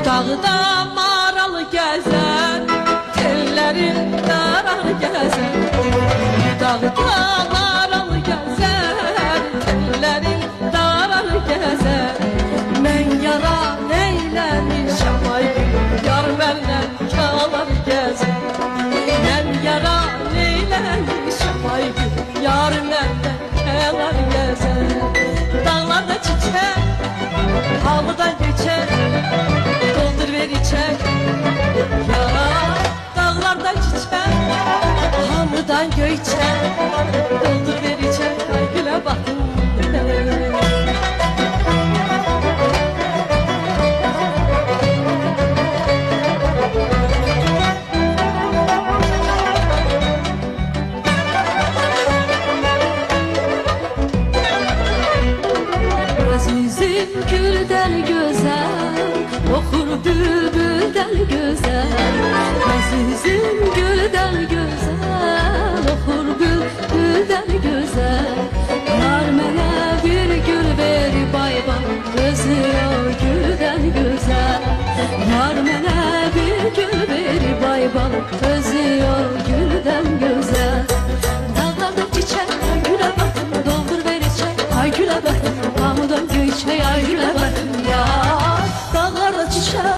Dağda maral gezer, tellerin darar gezer. Dağda maral gezer, tellerin darar gezer. Men yara neylemişem ay gülüm, yar benden kalar gezer. Men yara neylemişem ay gülüm, yar benden kalar gezer. Dağlarda çiçek, halıdan geçer, doldur ver içer. Yara dağlarda çiçek, halıdan göçer, doldur ver içer. Ay güle bakın. Azizim gülden güzel, okur bülbülden güzel. Azizim gülden güzel, okur